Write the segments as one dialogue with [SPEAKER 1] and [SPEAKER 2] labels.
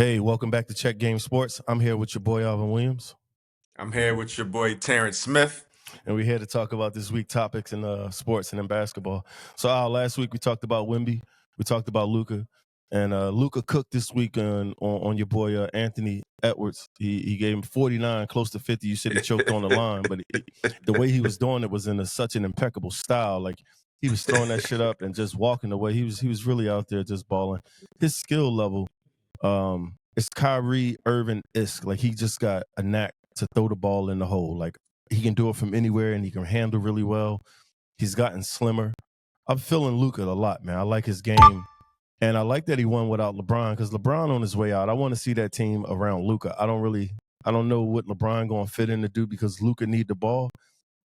[SPEAKER 1] Hey, welcome back to Check Game Sports. I'm here with your boy Alvin Williams,
[SPEAKER 2] I'm here with your boy Terrance Smith.
[SPEAKER 1] and we're here to talk about this week topics in sports and in basketball. So, last week we talked about Wemby, we talked about Luka, and Luka cooked this week on your boy Anthony Edwards. He gave him 49, close to 50. You said he choked on the line, but the way he was doing it was in such an impeccable style. Like he was throwing that shit up and just walking away. He was really out there just balling. His skill level. It's Kyrie Irving-esque. Like he just got a knack to throw the ball in the hole. Like he can do it from anywhere and he can handle really well. He's gotten slimmer. I'm feeling Luka a lot, man. I like his game. And I like that he won without LeBron because LeBron on his way out. I want to see that team around Luka. I don't know what LeBron going to fit in to do because Luka need the ball.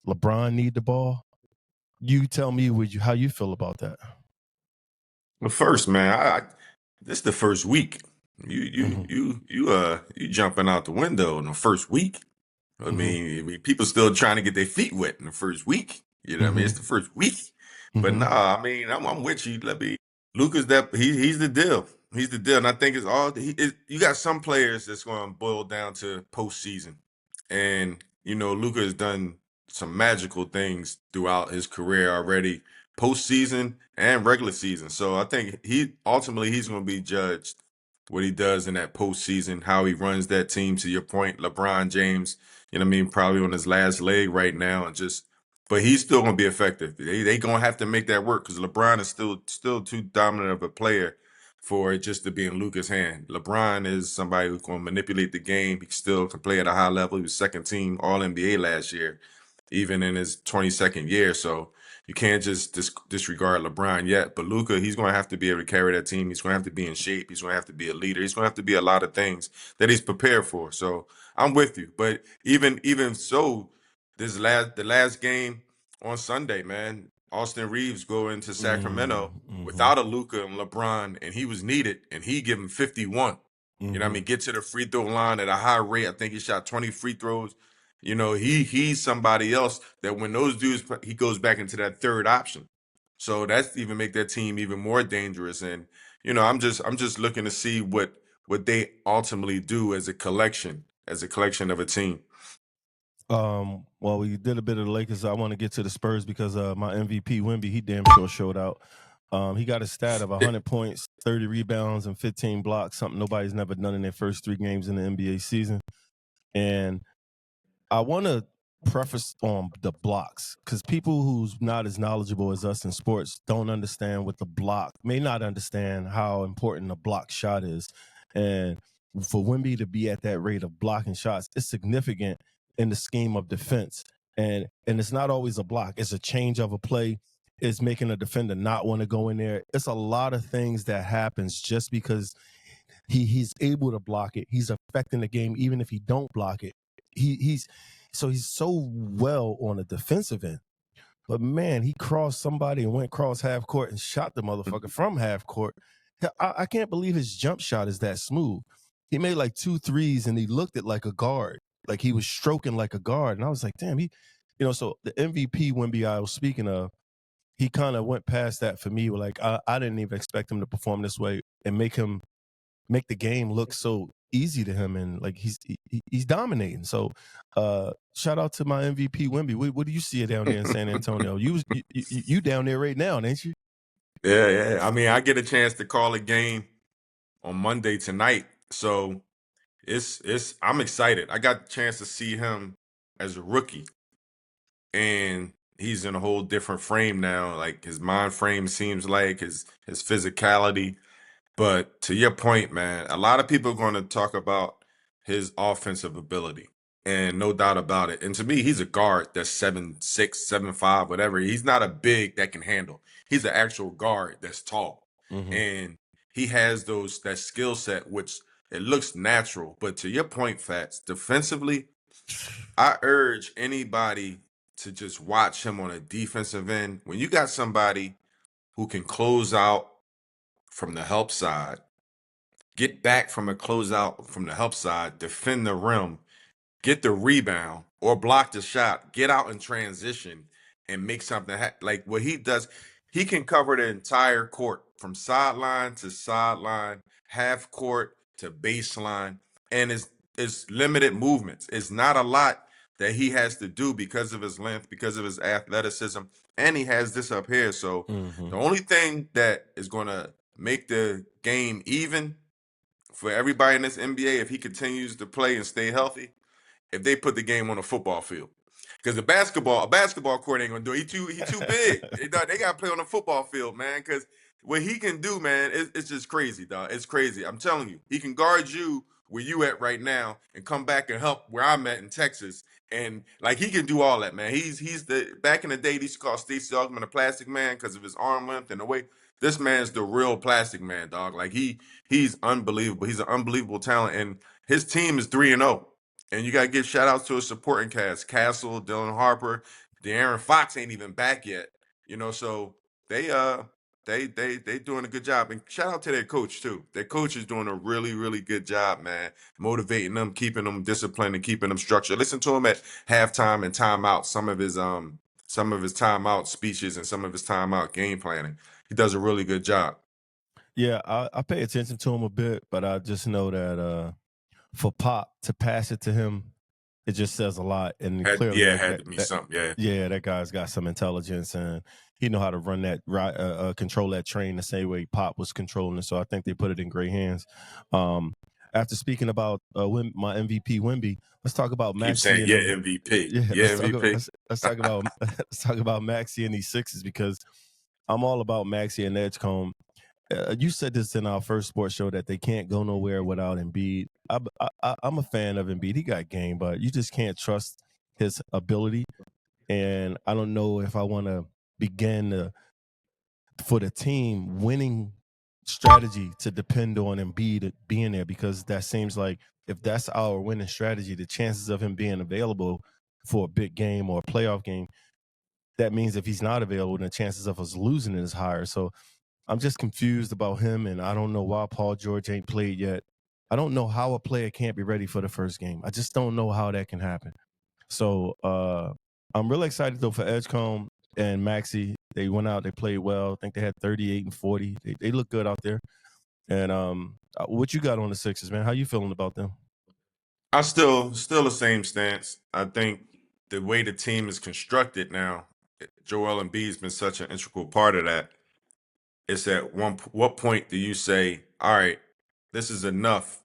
[SPEAKER 1] LeBron need the ball. You tell me how you feel about that.
[SPEAKER 2] Well, first, man, this is the first week. You jumping out the window in the first week. I mean, people still trying to get their feet wet in the first week. You know what I mean? It's the first week. But nah, I mean, I'm with you. Luka's he's the deal. He's the deal. And I think you got some players that's going to boil down to postseason. And, Luka has done some magical things throughout his career already, postseason and regular season. So I think he's going to be judged what he does in that postseason, how he runs that team. To your point, LeBron James, probably on his last leg right now, but he's still going to be effective. They going to have to make that work because LeBron is still too dominant of a player for it just to be in Luka's hand. LeBron is somebody who's going to manipulate the game. He still can play at a high level. He was second team All NBA last year, even in his 22nd year. So you can't just disregard LeBron yet. But Luka, he's going to have to be able to carry that team. He's going to have to be in shape. He's going to have to be a leader. He's going to have to be a lot of things that he's prepared for. So I'm with you. But even so, the last game on Sunday, man, Austin Reeves go into Sacramento without a Luka and LeBron, and he was needed, and he give him 51. You know what I mean? Get to the free throw line at a high rate. I think he shot 20 free throws. He's somebody else that when those dudes, he goes back into that third option. So that's even make that team even more dangerous. And I'm just looking to see what they ultimately do as a collection of a team.
[SPEAKER 1] Well, we did a bit of the Lakers. I want to get to the Spurs because my MVP Wemby, he damn sure showed out. He got a stat of 100 points, 30 rebounds, and 15 blocks, something nobody's never done in their first 3 games in the NBA season. And I want to preface on the blocks because people who's not as knowledgeable as us in sports don't understand what the block, may not understand how important a block shot is. And for Wemby to be at that rate of blocking shots, it's significant in the scheme of defense. And it's not always a block. It's a change of a play. It's making a defender not want to go in there. It's a lot of things that happens just because he's able to block it. He's affecting the game even if he don't block it. He's so well on the defensive end. But man, he crossed somebody and went cross half court and shot the motherfucker from half court. I can't believe his jump shot is that smooth. He made like 2 threes and he looked at like a guard. Like he was stroking like a guard. And I was like, damn, so the MVP Wemby I was speaking of, he kind of went past that for me. Like I didn't even expect him to perform this way and make the game look so easy to him, and like he's dominating. So shout out to my MVP Wemby. What do you see down there in San Antonio? You down there right now, ain't you?
[SPEAKER 2] Yeah. I mean, I get a chance to call a game on Monday tonight, so I'm excited. I got the chance to see him as a rookie, and he's in a whole different frame now. Like his mind frame seems like his physicality. But to your point, man, a lot of people are going to talk about his offensive ability, and no doubt about it. And to me, he's a guard that's 7'6", 7'5", whatever. He's not a big that can handle. He's an actual guard that's tall, and he has that skill set, which it looks natural. But to your point, Fats, defensively, I urge anybody to just watch him on a defensive end. When you got somebody who can close out from the help side, get back from a closeout from the help side, defend the rim, get the rebound or block the shot, get out in transition and make something like what he does. He can cover the entire court from sideline to sideline, half court, to baseline, and it's limited movements. It's not a lot that he has to do because of his length, because of his athleticism, and he has this up here. So
[SPEAKER 1] Mm-hmm.
[SPEAKER 2] the only thing that is going to make the game even for everybody in this NBA, if he continues to play and stay healthy, if they put the game on a football field. Because a basketball court ain't gonna do it. He too big. They got to play on a football field, man. Because what he can do, man, it's just crazy, dog. It's crazy. I'm telling you, he can guard you where you at right now and come back and help where I'm at in Texas. And like he can do all that, man. He's the back in the day they used to call Stacey Augmon a plastic man because of his arm length and the way. This man's the real plastic man, dog. Like he's unbelievable. He's an unbelievable talent, and his team is 3-0. And you got to give shout outs to his supporting cast: Castle, Dylan Harper, De'Aaron Fox ain't even back yet. So they doing a good job. And shout out to their coach too. Their coach is doing a really, really good job, man, motivating them, keeping them disciplined, and keeping them structured. Listen to him at halftime and timeout. Some of his timeout speeches and some of his timeout game planning. He does a really good job.
[SPEAKER 1] Yeah, I pay attention to him a bit, but I just know that for Pop to pass it to him, it just says a lot. And clearly,
[SPEAKER 2] Had to be something.
[SPEAKER 1] Yeah, that guy's got some intelligence and he know how to run that control that train the same way Pop was controlling it. So I think they put it in great hands. After speaking about my MVP Wemby, let's talk about
[SPEAKER 2] Keep
[SPEAKER 1] Maxi
[SPEAKER 2] saying
[SPEAKER 1] and
[SPEAKER 2] yeah,
[SPEAKER 1] them.
[SPEAKER 2] MVP.
[SPEAKER 1] Yeah,
[SPEAKER 2] Yeah, MVP.
[SPEAKER 1] let's talk about let's talk about Maxi and these Sixers because I'm all about Maxi and Edgecombe. You said this in our first sports show that they can't go nowhere without Embiid. I'm a fan of Embiid. He got game, but you just can't trust his ability. And I don't know if I want to begin for the team winning strategy to depend on Embiid being there because that seems like if that's our winning strategy, the chances of him being available for a big game or a playoff game, that means if he's not available, then the chances of us losing it is higher. So I'm just confused about him, and I don't know why Paul George ain't played yet. I don't know how a player can't be ready for the first game. I just don't know how that can happen. So I'm really excited though for Edgecombe and Maxi. They went out, they played well. I think they had 38 and 40. They look good out there. And what you got on the Sixers, man? How you feeling about them?
[SPEAKER 2] I still the same stance. I think the way the team is constructed now, Joel Embiid's been such an integral part of that. It's at what point do you say, all right, this is enough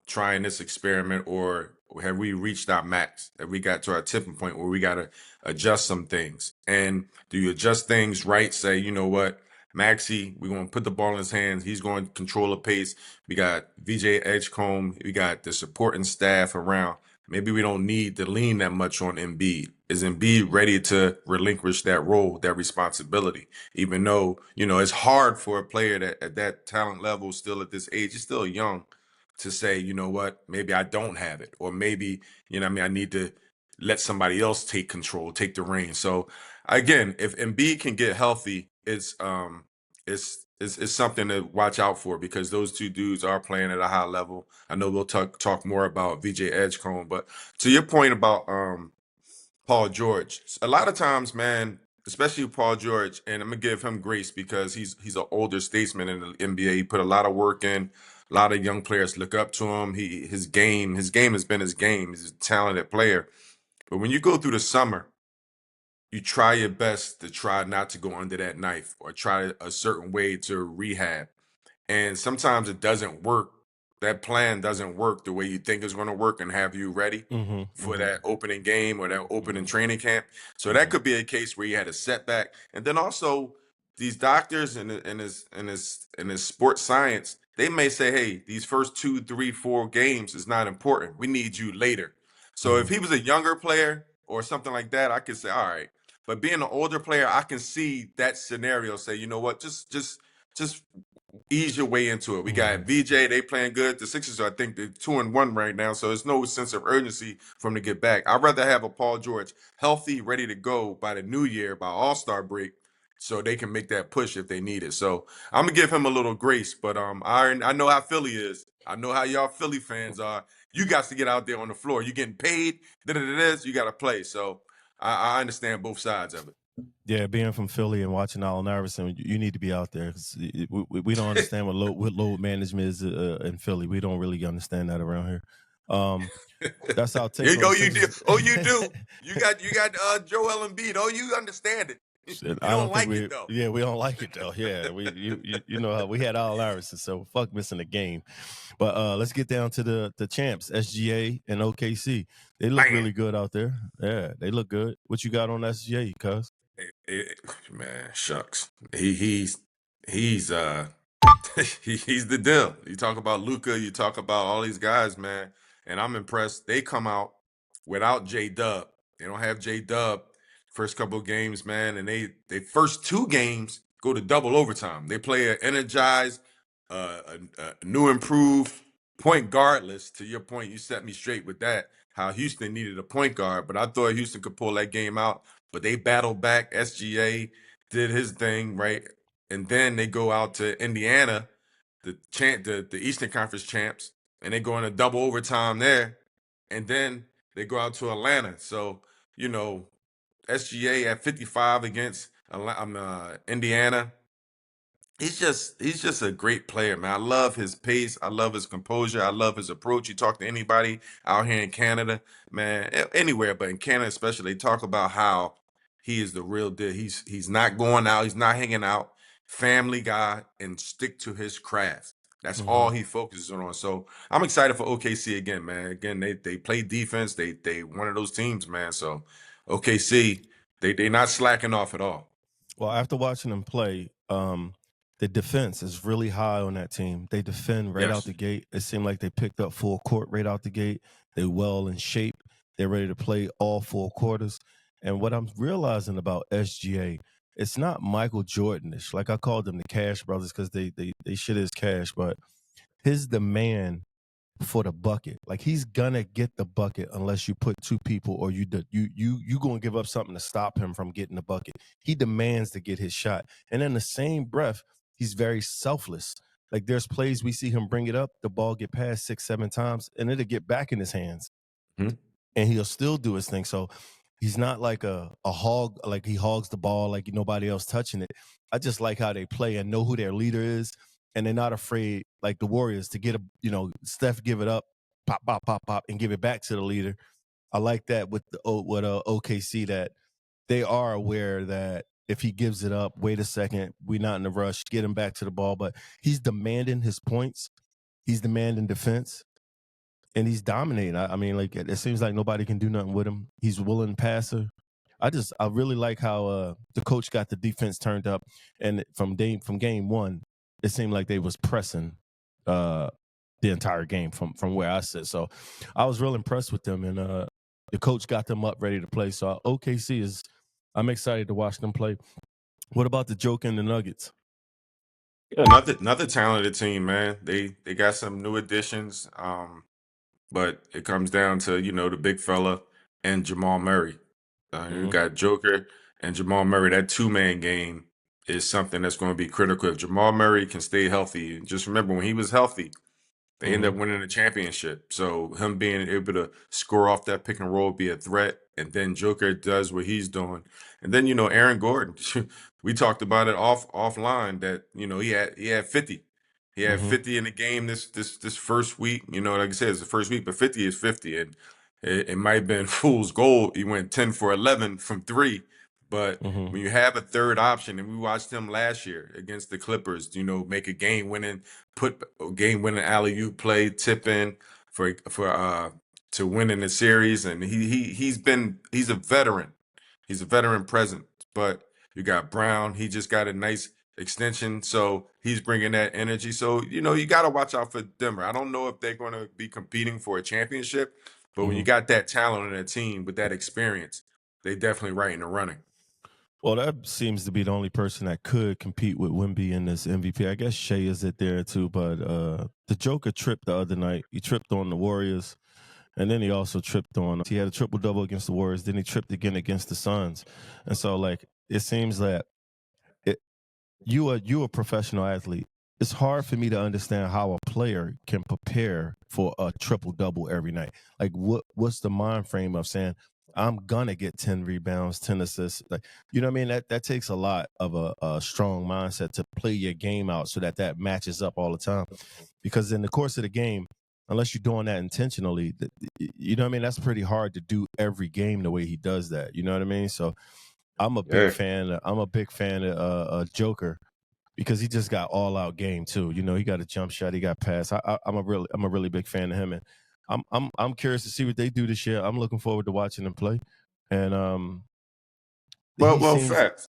[SPEAKER 2] trying this experiment, or have we reached our max? Have we got to our tipping point where we got to adjust some things? And do you adjust things right? Say, you know what, Maxi, we're going to put the ball in his hands. He's going to control the pace. We got VJ Edgecombe. We got the supporting staff around. Maybe we don't need to lean that much on Embiid. Is Embiid ready to relinquish that role, that responsibility? Even though, it's hard for a player that at that talent level, still at this age, he's still young, to say, you know what, maybe I don't have it, or maybe, I need to let somebody else take control, take the reins. So again, if Embiid can get healthy, it's something to watch out for because those two dudes are playing at a high level. I know we'll talk more about VJ Edgecombe, but to your point about Paul George, a lot of times, man, especially Paul George, and I'm gonna give him grace because he's an older statesman in the NBA. He put a lot of work in. A lot of young players look up to him. His game has been his game. He's a talented player. But when you go through the summer, you try your best to try not to go under that knife or try a certain way to rehab. And sometimes it doesn't work. That plan doesn't work the way you think it's going to work and have you ready
[SPEAKER 1] Mm-hmm,
[SPEAKER 2] for
[SPEAKER 1] mm-hmm,
[SPEAKER 2] that opening game or that opening training camp. So that
[SPEAKER 1] mm-hmm.
[SPEAKER 2] could be a case where you had a setback. And then also these doctors and in his sports science, they may say, hey, these first 2, 3, 4 games is not important. We need you later. So if
[SPEAKER 1] Mm-hmm.
[SPEAKER 2] he was a younger player or something like that, I could say, all right. But being an older player, I can see that scenario. Say, you know what, just ease your way into it. We got
[SPEAKER 1] Mm-hmm.
[SPEAKER 2] VJ, they playing good. The Sixers, I think they're 2-1 right now, so there's no sense of urgency for them to get back. I'd rather have a Paul George healthy, ready to go by the new year, by All-Star break, so they can make that push if they need it. So I'm gonna give him a little grace, but I know how Philly is. I know how y'all Philly fans are. You got to get out there on the floor. You getting paid, you got to play. So I understand both sides of it.
[SPEAKER 1] Yeah, being from Philly and watching Allen Iverson, you need to be out there. 'Cause we don't understand what load management is in Philly. We don't really understand that around here. That's our take on the
[SPEAKER 2] You do.
[SPEAKER 1] Sixers.
[SPEAKER 2] Oh, you do. You got Joel Embiid. Oh, you understand it.
[SPEAKER 1] Shit,
[SPEAKER 2] You
[SPEAKER 1] I
[SPEAKER 2] don't
[SPEAKER 1] don't think
[SPEAKER 2] like it though.
[SPEAKER 1] we don't like it though. Yeah, you know how we had Allen Iverson, so fuck missing a game. But let's get down to the champs, SGA and OKC. They look
[SPEAKER 2] Man,
[SPEAKER 1] really good out there. Yeah, they look good. What you got on SGA, cuz?
[SPEAKER 2] man, shucks. He's he's the deal. You talk about Luca, you talk about all these guys, man, and I'm impressed. They come out without J Dub. They don't have J Dub first couple of games, man, and they first two games go to double overtime. They play an energized, a new improved point guardless. To your point, you set me straight with that. How Houston needed a point guard, but I thought Houston could pull that game out. But they battled back. SGA did his thing, right? And then they go out to Indiana, the Eastern Conference champs, and they go in a double overtime there, and then they go out to Atlanta. So you know, SGA at 55 against Indiana. He's just a great player, man. I love his pace. I love his composure. I love his approach. You talk to anybody out here in Canada, man, anywhere, but in Canada especially, they talk about how he is the real deal. He's not going out. He's not hanging out. Family guy and stick to his craft. That's
[SPEAKER 1] Mm-hmm.
[SPEAKER 2] all he focuses on. So I'm excited for OKC again, man. Again, they play defense. They one of those teams, man. So OKC, they not slacking off at all.
[SPEAKER 1] Well, after watching them play, the defense is really high on that team. They defend right out
[SPEAKER 2] Yes.
[SPEAKER 1] the gate. It seemed like they picked up full court right out the gate. They're well in shape. They're ready to play all 4 quarters. And what I'm realizing about SGA, it's not Michael Jordanish. Like I called them the Cash Brothers because they shit is cash, but his demand for the bucket. Like he's gonna get the bucket unless you put 2 people or you gonna give up something to stop him from getting the bucket. He demands to get his shot. And in the same breath, he's very selfless. Like there's plays we see him bring it up, the ball get passed 6, 7 times, and it'll get back in his hands.
[SPEAKER 2] Mhm.
[SPEAKER 1] And he'll still do his thing. So he's not like a hog, like he hogs the ball like nobody else touching it. I just like how they play and know who their leader is. And they're not afraid, like the Warriors, to get Steph give it up, pop, pop, pop, pop, and give it back to the leader. I like that with OKC, that they are aware that if he gives it up, wait a second, we're not in a rush, get him back to the ball. But he's demanding his points, he's demanding defense, and he's dominating. I mean, like it seems like nobody can do nothing with him. He's a willing passer. I really like how the coach got the defense turned up, and from game one, it seemed like they was pressing uh, the entire game from where I sit. So I was real impressed with them, and the coach got them up ready to play. So OKC is, I'm excited to watch them play. What about the Joker and the Nuggets?
[SPEAKER 2] Yeah, another talented team, man. They got some new additions, but it comes down to the big fella and Jamal Murray. You
[SPEAKER 1] Mm-hmm.
[SPEAKER 2] got Joker and Jamal Murray. That two-man game is something that's going to be critical. If Jamal Murray can stay healthy, just remember when he was healthy, they end
[SPEAKER 1] Mm-hmm.
[SPEAKER 2] up winning the championship. So him being able to score off that pick and roll, be a threat, and then Joker does what he's doing. And then Aaron Gordon, we talked about it offline that he had 50. He had
[SPEAKER 1] Mm-hmm.
[SPEAKER 2] 50 in the game this first week. Like I said, it's the first week, but 50 is 50, and it might have been fool's gold. He went 10 for 11 from three. But
[SPEAKER 1] Mm-hmm.
[SPEAKER 2] when you have a third option, and we watched him last year against the Clippers, make a put a game winning alley oop play, tip in for to win in the series, and he's a veteran. He's a veteran present, but you got Brown. He just got a nice extension, so he's bringing that energy. So you got to watch out for Denver. I don't know if they're going to be competing for a championship, but when you
[SPEAKER 1] Mm-hmm.
[SPEAKER 2] got that talent on that team with that experience, they definitely right in the running.
[SPEAKER 1] Well, that seems to be the only person that could compete with Wemby in this MVP. I guess Shea is it there too, but the Joker tripped the other night. He tripped on the Warriors, and then he also tripped on. He had a triple double against the Warriors. Then he tripped again against the Suns, and so like it seems that it, you a professional athlete. It's hard for me to understand how a player can prepare for a triple double every night. Like what's the mind frame of saying I'm gonna get 10 rebounds, 10 assists. Like, you know what I mean? That takes a lot of a strong mindset to play your game out so that that matches up all the time. Because in the course of the game, unless you're doing that intentionally, you know what I mean? That's pretty hard to do every game the way he does that. You know what I mean? So I'm a big
[SPEAKER 2] Yeah.
[SPEAKER 1] fan. I'm a big fan of Joker because he just got all out game too. You know, he got a jump shot, he got pass. I'm a really big fan of him, and I'm curious to see what they do this year. I'm looking forward to watching him play, and he
[SPEAKER 2] Well,
[SPEAKER 1] seems.
[SPEAKER 2] facts.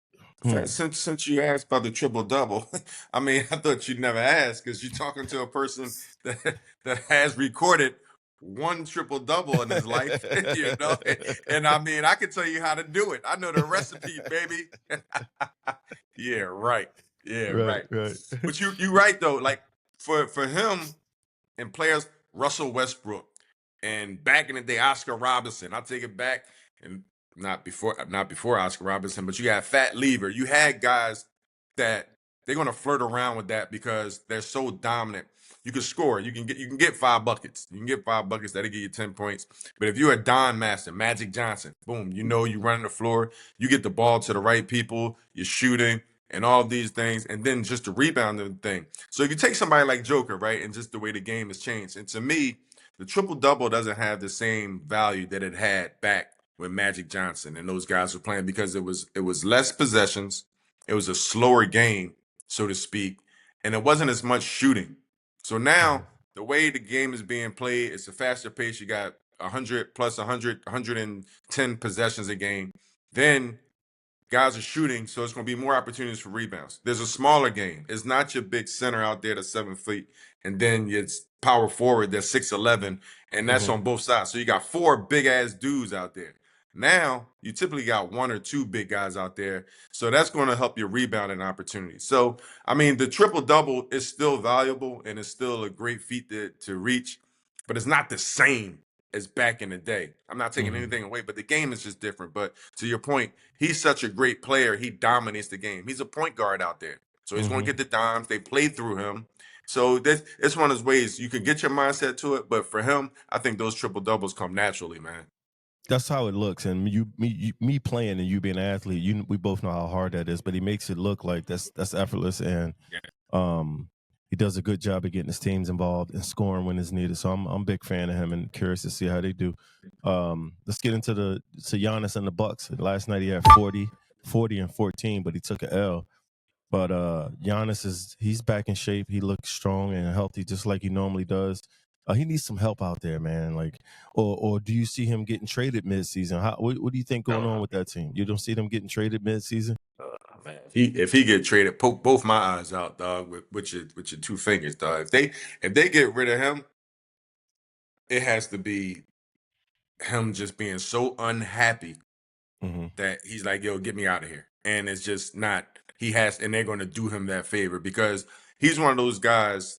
[SPEAKER 2] Since you asked about the triple double, I mean, I thought you'd never ask because you're talking to a person that has recorded one triple double in his life, you know. And I mean, I can tell you how to do it. I know the recipe, baby. Yeah, right. Yeah,
[SPEAKER 1] Right,
[SPEAKER 2] right.
[SPEAKER 1] right.
[SPEAKER 2] But you right though. Like for him and players, Russell Westbrook, and back in the day, Oscar Robinson. I'll take it back, and not before Oscar Robinson, but you had Fat Lever. You had guys that they're gonna flirt around with that because they're so dominant. You can score. You can get 5 buckets. You can get 5 buckets that'll give you 10 points. But if you're a Don Master, Magic Johnson, boom, you know you running the floor, you get the ball to the right people, you're shooting, and all these things, and then just the rebounding thing. So if you take somebody like Joker, right, and just the way the game has changed, and to me, the triple double doesn't have the same value that it had back when Magic Johnson and those guys were playing because it was less possessions, it was a slower game, so to speak, and it wasn't as much shooting. So now the way the game is being played, it's a faster pace. You got 100 plus 100, 110 possessions a game. Then guys are shooting, so it's going to be more opportunities for rebounds. There's a smaller game. It's not your big center out there that's 7 feet, and then it's power forward that's 6'11", and that's
[SPEAKER 1] Mhm.
[SPEAKER 2] on both sides. So you got 4 big ass dudes out there. Now you typically got 1 or 2 big guys out there, so that's going to help your rebounding opportunities. So I mean, the triple double is still valuable and it's still a great feat to reach, but it's not the same as back in the day. I'm not taking
[SPEAKER 1] Mhm.
[SPEAKER 2] anything away, but the game is just different. But to your point, he's such a great player. He dominates the game. He's a point guard out there. So he's going to
[SPEAKER 1] Mhm.
[SPEAKER 2] get the dimes. They play through him. So this it's one of those ways you can get your mindset to it. But for him, I think those triple doubles come naturally, man.
[SPEAKER 1] That's how it looks, and me playing and you being an athlete, we both know how hard that is. But he makes it look like that's effortless, and
[SPEAKER 2] Yeah.
[SPEAKER 1] um, he does a good job of getting his teams involved and scoring when it's needed. So I'm a big fan of him and curious to see how they do. Let's get into to Giannis and the Bucks. Last night he had 40 and 14, but he took a L. But Giannis he's back in shape. He looks strong and healthy, just like he normally does. He needs some help out there, man. Like, or do you see him getting traded midseason? What do you think going on
[SPEAKER 2] No,
[SPEAKER 1] with that team? You don't see them getting traded midseason?
[SPEAKER 2] man. If he get traded, poke both my eyes out, dog, with your 2 fingers, dog. If they get rid of him, it has to be him just being so unhappy
[SPEAKER 1] Hmm.
[SPEAKER 2] that he's like, yo, get me out of here. And it's just not, and they're going to do him that favor because he's one of those guys,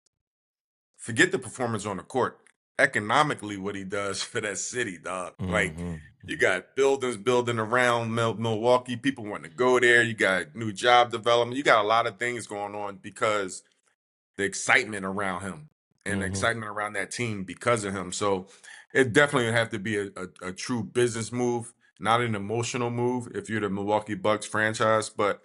[SPEAKER 2] forget the performance on the court. Economically, what he does for that city, dog. Like,
[SPEAKER 1] Hmm.
[SPEAKER 2] you got buildings building around Milwaukee, people want to go there. You got new job development. You got a lot of things going on because the excitement around him and the
[SPEAKER 1] Hmm.
[SPEAKER 2] excitement around that team because of him. So it definitely would have to be a true business move, not an emotional move if you're the Milwaukee Bucks franchise. But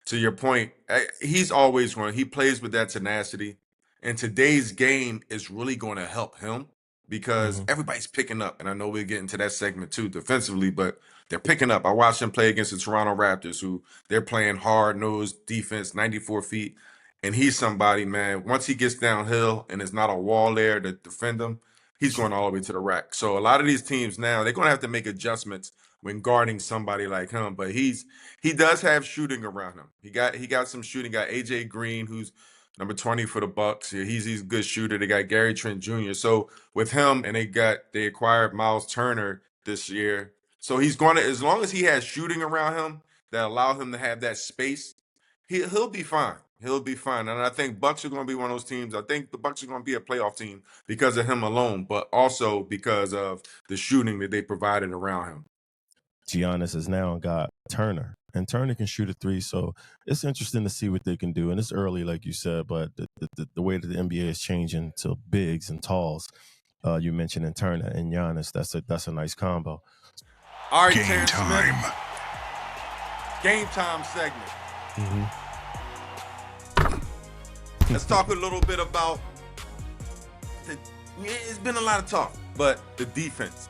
[SPEAKER 2] to your point, he's always going, he plays with that tenacity. And today's game is really going to help him because
[SPEAKER 1] Hmm.
[SPEAKER 2] everybody's picking up. And I know we'll get into that segment too defensively, but they're picking up. I watched him play against the Toronto Raptors, who they're playing hard nosed defense, 94 feet. And he's somebody, man, once he gets downhill and there's not a wall there to defend him, he's going all the way to the rack. So a lot of these teams now, they're going to have to make adjustments when guarding somebody like him. But he does have shooting around him. He got some shooting. Got AJ Green, who's number 20 for the Bucks. Yeah, he's a good shooter. They got Gary Trent Jr. So with him, and they acquired Miles Turner this year. So he's going to, as long as he has shooting around him that allow him to have that space, he'll be fine. He'll be fine. And I think Bucks are going to be one of those teams. I think the Bucks are going to be a playoff team because of him alone, but also because of the shooting that they provided around him.
[SPEAKER 1] Giannis has now got Turner, and Turner can shoot a three. So it's interesting to see what they can do. And it's early, like you said, but the way that the NBA is changing to bigs and talls, you mentioned in Turner and Giannis, that's a nice combo.
[SPEAKER 2] All right,
[SPEAKER 3] Game
[SPEAKER 2] Terrance Smith.
[SPEAKER 3] time.
[SPEAKER 2] Game time segment. Let's talk a little bit about it's been a lot of talk, but the defense.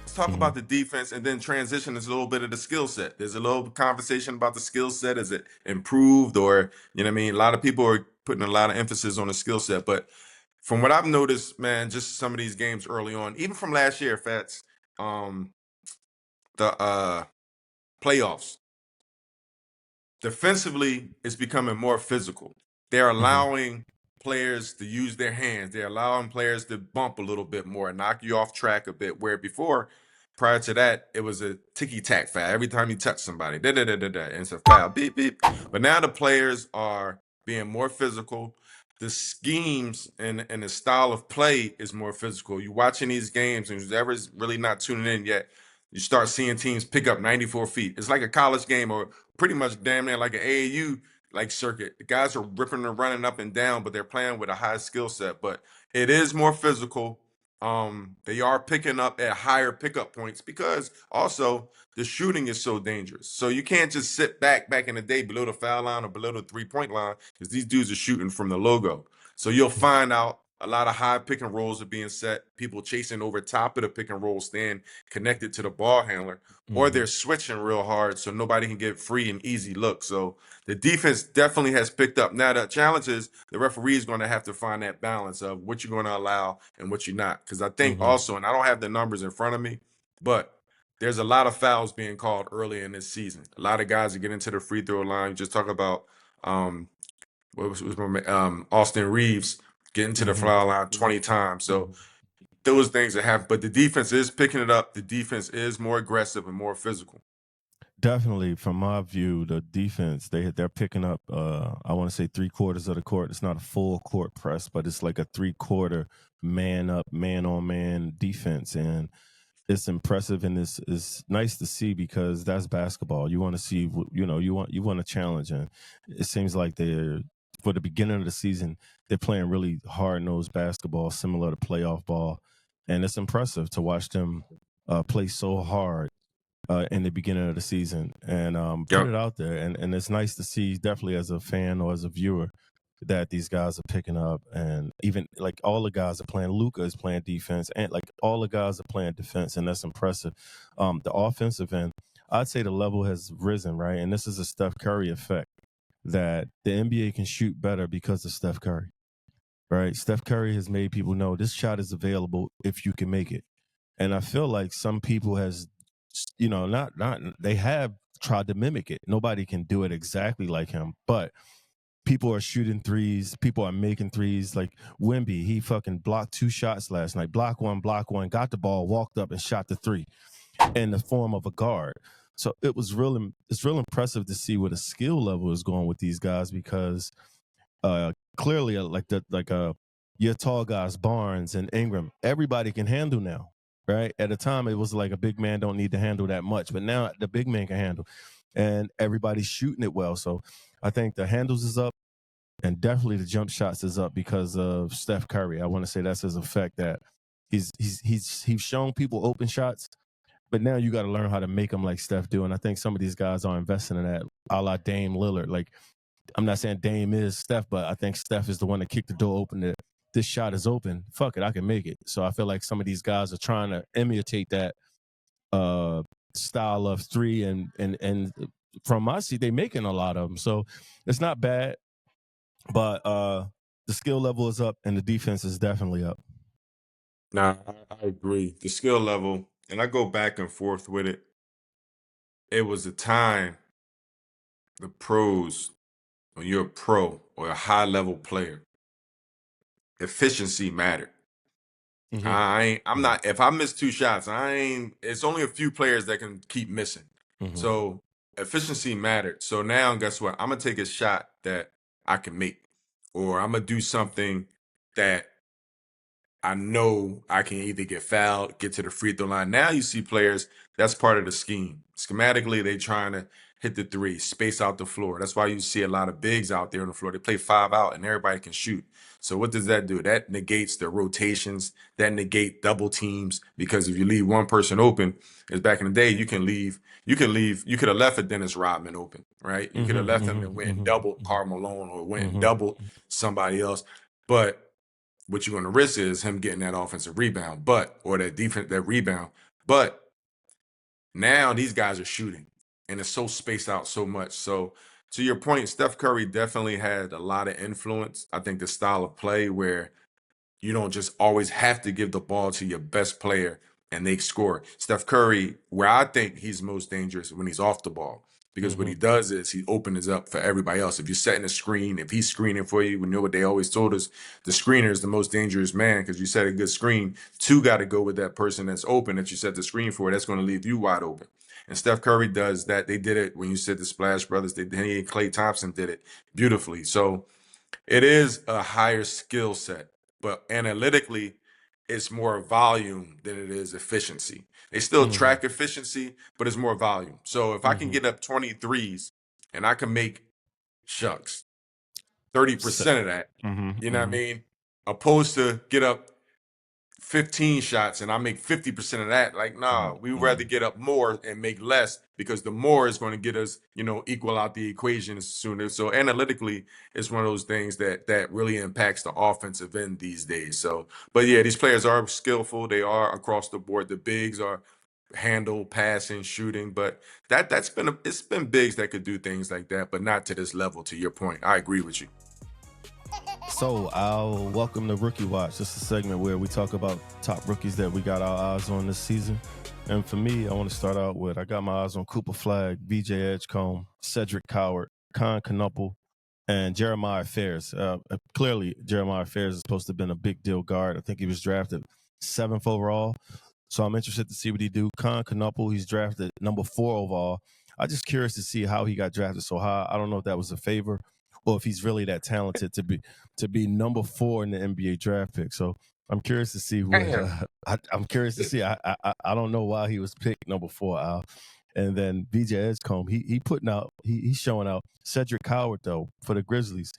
[SPEAKER 2] Let's talk about the defense and then transition is a little bit of the skill set. There's a little conversation about the skill set. Is it improved or, you know what I mean? A lot of people are putting a lot of emphasis on the skill set. But from what I've noticed, man, just some of these games early on, even from last year, Fats, the playoffs, defensively, it's becoming more physical. They're allowing players to use their hands. They're allowing players to bump a little bit more, knock you off track a bit. Where before, prior to that, it was a ticky-tack foul. Every time you touch somebody, and it's a foul, beep, beep. But now the players are being more physical. The schemes and the style of play is more physical. You're watching these games, and whoever's really not tuning in yet, you start seeing teams pick up 94 feet. It's like a college game or pretty much damn near like an AAU like circuit. The guys are ripping and running up and down, but they're playing with a high skill set. But it is more physical. They are picking up at higher pickup points because also the shooting is so dangerous. So you can't just sit back in the day below the foul line or below the 3-point line because these dudes are shooting from the logo. So you'll find out a lot of high pick and rolls are being set, people chasing over top of the pick and roll stand connected to the ball handler, or they're switching real hard so nobody can get free and easy look. So the defense definitely has picked up. Now the challenge is the referee is going to have to find that balance of what you're going to allow and what you're not. Because I think also, and I don't have the numbers in front of me, but there's a lot of fouls being called early in this season. A lot of guys are getting to the free throw line. You just talk about Austin Reeves getting to the foul line 20 times. So those things that happen, but the defense is picking it up. The defense is more aggressive and more physical.
[SPEAKER 1] Definitely, from my view, the defense they're picking up. I want to say 3/4 of the court. It's not a full court press, but it's like a 3/4 man up, man on man defense, and it's impressive and it's nice to see because that's basketball. You want to see, you want a challenge, and it seems like they're for the beginning of the season they're playing really hard nosed basketball, similar to playoff ball, and it's impressive to watch them play so hard in the beginning of the season and put it out there. And it's nice to see, definitely as a fan or as a viewer, that these guys are picking up. And even like all the guys are playing. Luka is playing defense, and like all the guys are playing defense, and that's impressive. The offensive end, I'd say the level has risen, right? And this is a Steph Curry effect that the NBA can shoot better because of Steph Curry, right? Steph Curry has made people know this shot is available if you can make it. And I feel like some people has, not they have tried to mimic it. Nobody can do it exactly like him, but people are shooting threes. People are making threes. Like Wemby, he fucking blocked 2 shots last night. Block one, got the ball, walked up and shot the 3 in the form of a guard. So it's real impressive to see where the skill level is going with these guys because clearly your tall guys, Barnes and Ingram, everybody can handle now, right? At a time, it was like a big man don't need to handle that much, but now the big man can handle, and everybody's shooting it well. So I think the handles is up, and definitely the jump shots is up because of Steph Curry. I want to say that's his effect that he's shown people open shots, but now you got to learn how to make them like Steph do. And I think some of these guys are investing in that, a la Dame Lillard. Like, I'm not saying Dame is Steph, but I think Steph is the one that kicked the door open. That this shot is open. Fuck it, I can make it. So I feel like some of these guys are trying to imitate that style of three, and from my seat, they making a lot of them. So it's not bad, but the skill level is up and the defense is definitely up.
[SPEAKER 2] Nah, I agree. The skill level, and I go back and forth with it. It was a time the pros, when you're a pro or a high level player, efficiency mattered. I'm not, if I miss 2 shots, it's only a few players that can keep missing. So efficiency mattered. So now guess what? I'm gonna take a shot that I can make, or I'm gonna do something that I know I can either get fouled, get to the free throw line. Now you see players, that's part of the scheme. Schematically, they trying to hit the three, space out the floor. That's why you see a lot of bigs out there on the floor. They play 5 out and everybody can shoot. So what does that do? That negates the rotations, that negate double teams, because if you leave one person open, as back in the day, you could have left a Dennis Rodman open, right? You could have left him and went and doubled Karl Malone or went and doubled somebody else. But what you're going to risk is him getting that offensive rebound, or that rebound. But now these guys are shooting, and it's so spaced out so much. So to your point, Steph Curry definitely had a lot of influence. I think the style of play where you don't just always have to give the ball to your best player and they score. Steph Curry, where I think he's most dangerous when he's off the ball, because what he does is he opens up for everybody else. If you're setting a screen, if he's screening for you, we know what they always told us, the screener is the most dangerous man, because you set a good screen, two got to go with that person that's open that you set the screen for. That's going to leave you wide open. And Steph Curry does that. They did it when you said the Splash Brothers. He and Klay Thompson did it beautifully. So it is a higher skill set, but analytically, it's more volume than it is efficiency. They still track efficiency, but it's more volume. So if I can get up 23s and I can make shucks 30% of that, you know what I mean? Opposed to get up 15 shots and I make 50% of that. Like, nah, we would rather get up more and make less, because the more is going to get us, equal out the equation sooner. So analytically, it's one of those things that really impacts the offensive end these days. So, but yeah, these players are skillful. They are across the board. The bigs are handle, passing, shooting, but it's been bigs that could do things like that, but not to this level. To your point, I agree with you.
[SPEAKER 1] So I'll welcome the Rookie Watch. This is a segment where we talk about top rookies that we got our eyes on this season. And for me, I want to start out with, I got my eyes on Cooper Flagg, BJ Edgecombe, Cedric Coward, Con Knuppel, and Jeremiah Fairs. Clearly, Jeremiah Fairs is supposed to have been a big deal guard. I think he was drafted 7th overall. So I'm interested to see what he do. Con Knuppel, he's drafted number 4 overall. I'm just curious to see how he got drafted so high. I don't know if that was a favor or if he's really that talented to be number 4 in the NBA draft pick. So I'm curious to see what I'm curious to see. I don't know why he was picked number 4, Al. And then BJ Edgecombe, he's showing out. Cedric Coward, though, for the Grizzlies,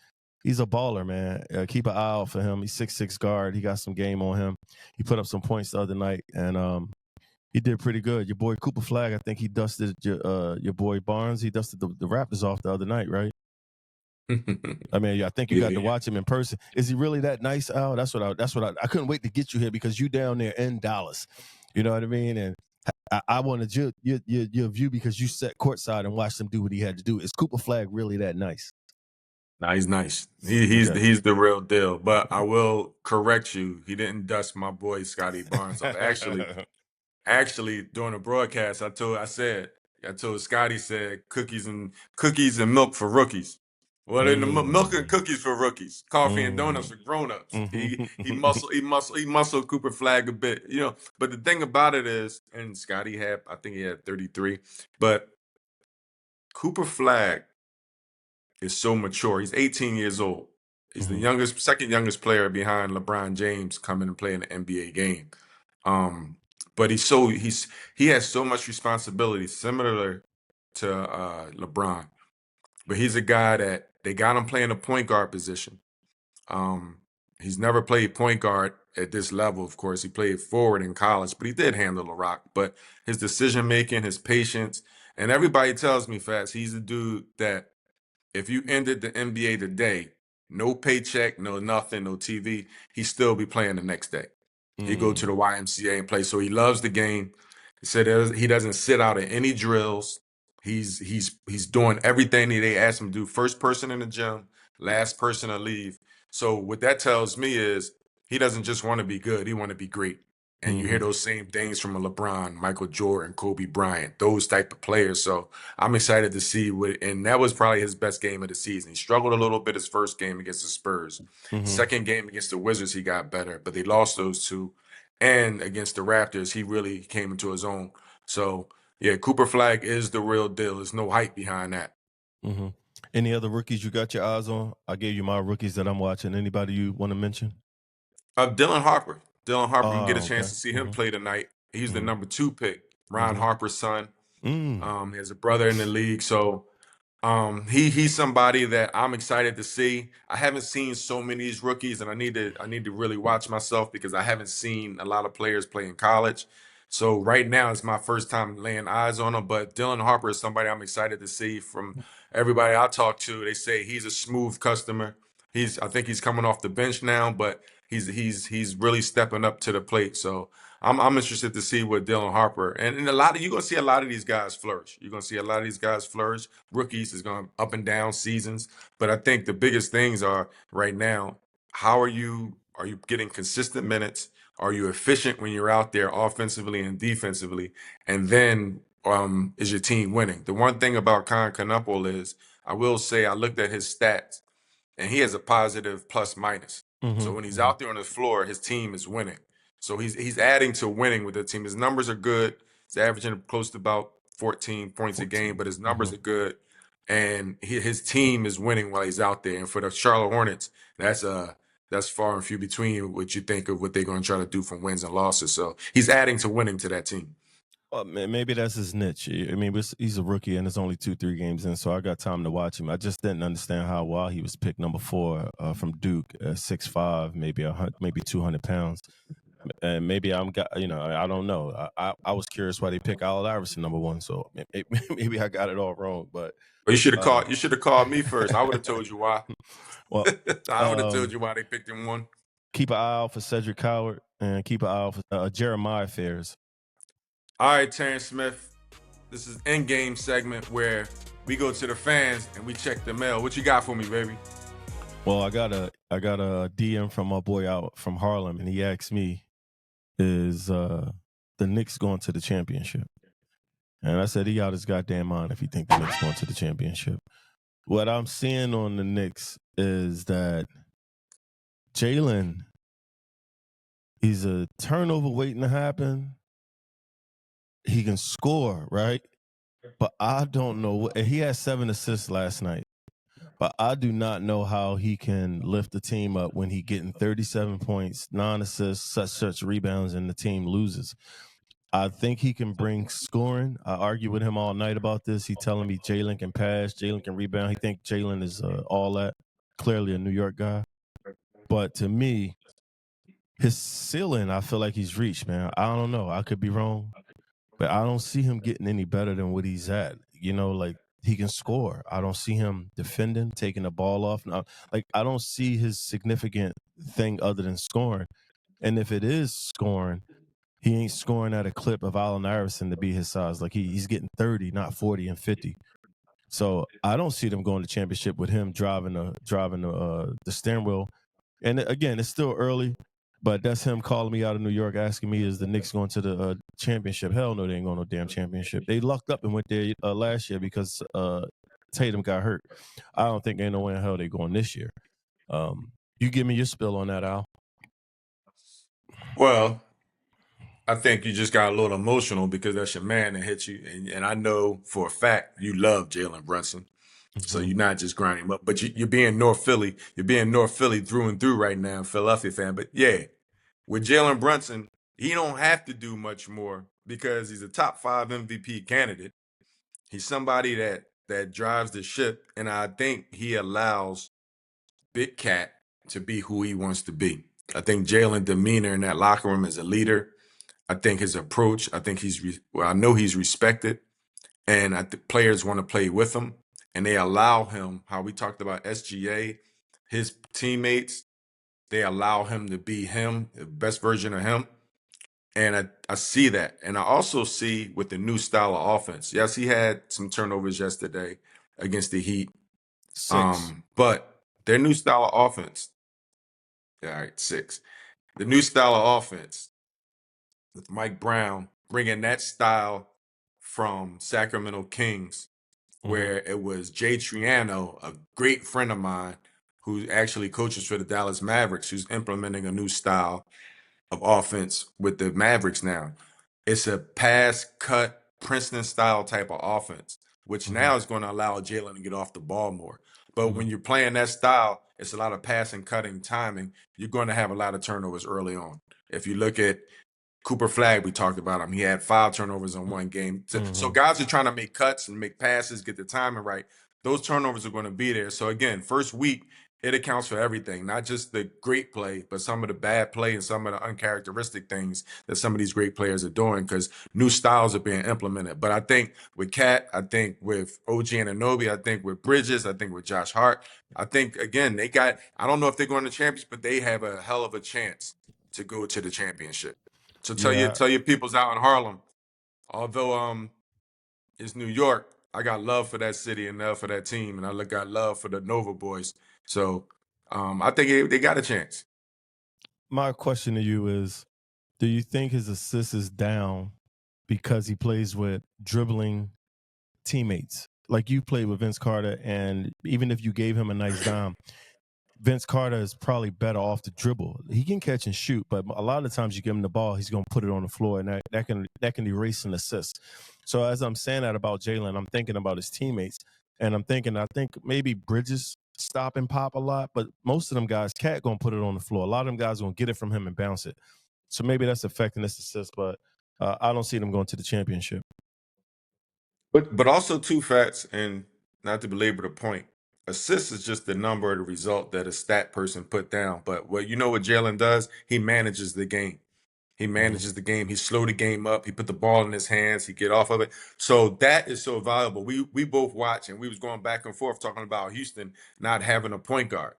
[SPEAKER 1] he's a baller, man. Keep an eye out for him. He's 6'6" guard. He got some game on him. He put up some points the other night, and he did pretty good. Your boy Cooper Flagg, I think he dusted your boy Barnes. He dusted the Raptors off the other night, right? I mean, I think you got to watch him in person. Is he really that nice, Al? That's what I couldn't wait to get you here, because you down there in Dallas. You know what I mean? And I wanted your view, because you sat courtside and watched him do what he had to do. Is Cooper Flagg really that nice?
[SPEAKER 2] Nah, he's nice. He's the real deal. But I will correct you. He didn't dust my boy Scotty Barnes off. Actually, during the broadcast, I told Scotty, said cookies and milk for rookies. Well, then the milk and cookies for rookies, coffee and donuts for grown-ups. He muscled Cooper Flagg a bit, But the thing about it is, and Scotty I think he had 33, but Cooper Flagg is so mature. He's 18 years old. He's the second youngest player behind LeBron James coming and playing the NBA game. But he has so much responsibility, similar to LeBron. But he's a guy that they got him playing the point guard position. He's never played point guard at this level. Of course, he played forward in college, but he did handle the rock. But his decision making, his patience, and everybody tells me, Fats, he's a dude that if you ended the NBA today, no paycheck, no nothing, no TV, he'd still be playing the next day. He'd go to the YMCA and play. So he loves the game. He said he doesn't sit out at any drills. He's doing everything that they ask him to do. First person in the gym, last person to leave. So what that tells me is he doesn't just want to be good. He want to be great. And you hear those same things from a LeBron, Michael Jordan, Kobe Bryant, those type of players. So I'm excited to see and that was probably his best game of the season. He struggled a little bit his first game against the Spurs. Second game against the Wizards, he got better, but they lost those two. And against the Raptors, he really came into his own. So yeah, Cooper Flagg is the real deal. There's no hype behind that.
[SPEAKER 1] Any other rookies you got your eyes on? I gave you my rookies that I'm watching. Anybody you want to mention?
[SPEAKER 2] Dylan Harper. Dylan Harper, you can get a
[SPEAKER 1] Oh,
[SPEAKER 2] chance
[SPEAKER 1] okay.
[SPEAKER 2] to see him play tonight. He's the
[SPEAKER 1] Mhm.
[SPEAKER 2] number 2 pick, Ron
[SPEAKER 1] Mhm.
[SPEAKER 2] Harper's son.
[SPEAKER 1] Mm.
[SPEAKER 2] He has a brother in the league, so he's somebody that I'm excited to see. I haven't seen so many of these rookies, and I need to really watch myself because I haven't seen a lot of players play in college. So right now it's my first time laying eyes on him. But Dylan Harper is somebody I'm excited to see. From everybody I talk to, they say he's a smooth customer. I think he's coming off the bench now, but he's really stepping up to the plate. So I'm interested to see what Dylan Harper and you're gonna see a lot of these guys flourish. You're gonna see a lot of these guys flourish. Rookies is going up and down seasons, but I think the biggest things are right now. How are you? Are you getting consistent minutes? Are you efficient when you're out there offensively and defensively? And then is your team winning? The one thing about Con Knuckle is I will say I looked at his stats and he has a positive plus minus. So
[SPEAKER 1] Mhm.
[SPEAKER 2] when he's
[SPEAKER 1] Mhm.
[SPEAKER 2] out there on the floor, his team is winning. So he's adding to winning with the team. His numbers are good. He's averaging close to about 14 points a game,
[SPEAKER 1] 14.
[SPEAKER 2] but his numbers
[SPEAKER 1] Mhm.
[SPEAKER 2] are good, and his team is winning while he's out there. And for the Charlotte Hornets, that's far and few between what you think of what they're going to try to do from wins and losses. So he's adding to winning to that team.
[SPEAKER 1] Well, maybe that's his niche. I mean, he's a rookie and it's only 2-3 games in, so I got time to watch him. I just didn't understand how well he was picked number 4 from Duke, 6'5", maybe 200 pounds. And maybe I don't know. I was curious why they picked Allen Iverson number 1, so maybe I got it all wrong. But
[SPEAKER 2] But you should have
[SPEAKER 1] uh,
[SPEAKER 2] called. You should have called me first. I would have told you why.
[SPEAKER 1] well,
[SPEAKER 2] I would have told
[SPEAKER 1] um,
[SPEAKER 2] you why they picked him one.
[SPEAKER 1] keep an eye out for Cedric Howard and keep an eye out for Jeremiah Fairs.
[SPEAKER 2] All right, Terrance Smith. This is end game segment where we go to the fans and we check the mail. What you got for me, baby?
[SPEAKER 1] Well, I got a DM from my boy out from Harlem, and he asked me, "Is the Knicks going to the championship?" And I said, "He out his goddamn mind if he think the Knicks going to the championship." What I'm seeing on the Knicks is that Jalen, he's a turnover waiting to happen. He can score, right? But I don't know. He had 7 assists last night. But I do not know how he can lift the team up when he getting 37 points, 9 assists, such rebounds, and the team loses. I think he can bring scoring. I argue with him all night about this. He telling me Jalen can pass, Jalen can rebound. He think Jalen is all that. Clearly a New York guy. But to me, his ceiling, I feel like he's reached, man. I don't know. I could be wrong. But I don't see him getting any better than what he's at. Like he can score. I don't see him defending, taking the ball off. Now, like I don't see his significant thing other than scoring. And if it is scoring, he ain't scoring at a clip of Allen Iverson to be his size. Like he's getting 30, not 40 and 50. So I don't see them going to championship with him driving the steering wheel. And again, it's still early, but that's him calling me out of New York, asking me, "Is the Knicks going to the championship?" Hell no, they ain't going no damn championship. They lucked up and went there last year because Tatum got hurt. I don't think ain't no way in hell they going this year. You give me your spill on that, Al.
[SPEAKER 2] Well, I think you just got a little emotional because that's your man that hit you. And I know for a fact you love Jalen Brunson. So
[SPEAKER 1] Mm-hmm.
[SPEAKER 2] you're not just grinding him up, but you're being North Philly. You're being North Philly through and through right now, Philadelphia fan. But yeah, with Jalen Brunson, he don't have to do much more because he's a top 5 MVP candidate. He's somebody that drives the ship, and I think he allows Big Cat to be who he wants to be. I think Jalen demeanor in that locker room as a leader. I think his approach. I think I know he's respected, and players want to play with him, and they allow him. How we talked about SGA, his teammates, they allow him to be him, the best version of him. And I see that. And I also see with the new style of offense. Yes, he had some turnovers yesterday against the Heat.
[SPEAKER 1] 6.
[SPEAKER 2] But their new style of offense, all right, 6. The new style of offense with Mike Brown bringing that style from Sacramento Kings,
[SPEAKER 1] Mm-hmm.
[SPEAKER 2] where it was Jay Triano, a great friend of mine, who actually coaches for the Dallas Mavericks, who's implementing a new style of offense with the Mavericks now. It's a pass, cut, Princeton style type of offense, which
[SPEAKER 1] Mm-hmm.
[SPEAKER 2] now is going to allow Jalen to get off the ball more. But
[SPEAKER 1] Mm-hmm.
[SPEAKER 2] when you're playing that style, it's a lot of passing, cutting, timing. You're going to have a lot of turnovers early on. If you look at Cooper Flagg, we talked about him. He had 5 turnovers in one game. So guys are trying to make cuts and make passes, get the timing right. Those turnovers are going to be there. So again, first week, it accounts for everything, not just the great play, but some of the bad play and some of the uncharacteristic things that some of these great players are doing because new styles are being implemented. But I think with Cat, I think with OG Anunoby, I think with Bridges, I think with Josh Hart, I think, again, I don't know if they're going to champions, but they have a hell of a chance to go to the championship. So
[SPEAKER 1] Yeah.
[SPEAKER 2] tell your peoples out in Harlem, although it's New York, I got love for that city and love for that team, and I got love for the Nova boys. So I think they got a chance.
[SPEAKER 1] My question to you is, do you think his assist is down because he plays with dribbling teammates? Like you played with Vince Carter, and even if you gave him a nice dime, Vince Carter is probably better off to dribble. He can catch and shoot, but a lot of times you give him the ball, he's going to put it on the floor, and that can erase an assist. So as I'm saying that about Jalen, I'm thinking about his teammates, and I think maybe Bridges stop and pop a lot, but most of them guys, Cat going to put it on the floor. A lot of them guys going to get it from him and bounce it. So maybe that's affecting this assist, but I don't see them going to the championship.
[SPEAKER 2] But also two facts, and not to belabor the point, assist is just the number of the result that a stat person put down. But what Jalen does, he manages the game. He manages the game. He slowed the game up. He put the ball in his hands. He get off of it. So that is so valuable. We both watch, and we was going back and forth talking about Houston not having a point guard.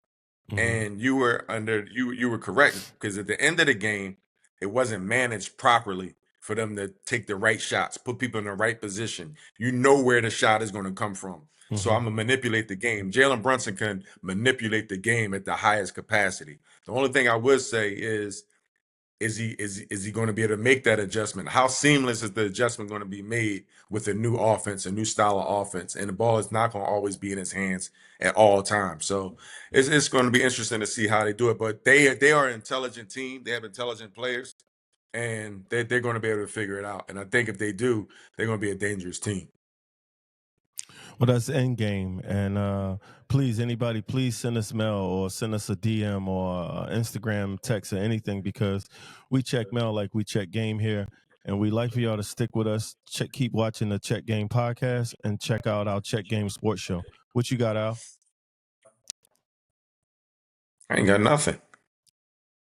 [SPEAKER 2] And you were correct because at the end of the game, it wasn't managed properly for them to take the right shots, put people in the right position. You know where the shot is going to come from. So I'm gonna manipulate the game. Jalen Brunson can manipulate the game at the highest capacity. The only thing I would say is he going to be able to make that adjustment? How seamless is the adjustment going to be made with a new offense, a new style of offense? And the ball is not going to always be in his hands at all times. So it's going to be interesting to see how they do it. But they are an intelligent team. They have intelligent players, and they're going to be able to figure it out. And I think if they do, they're going to be a dangerous team.
[SPEAKER 1] Well, that's the end game. And please, anybody, please send us mail or send us a DM or Instagram text or anything because we check mail like we check game here. And we like for y'all to stick with us. Keep watching the Check Game podcast and check out our Check Game sports show. What you got, Al?
[SPEAKER 2] I ain't got nothing.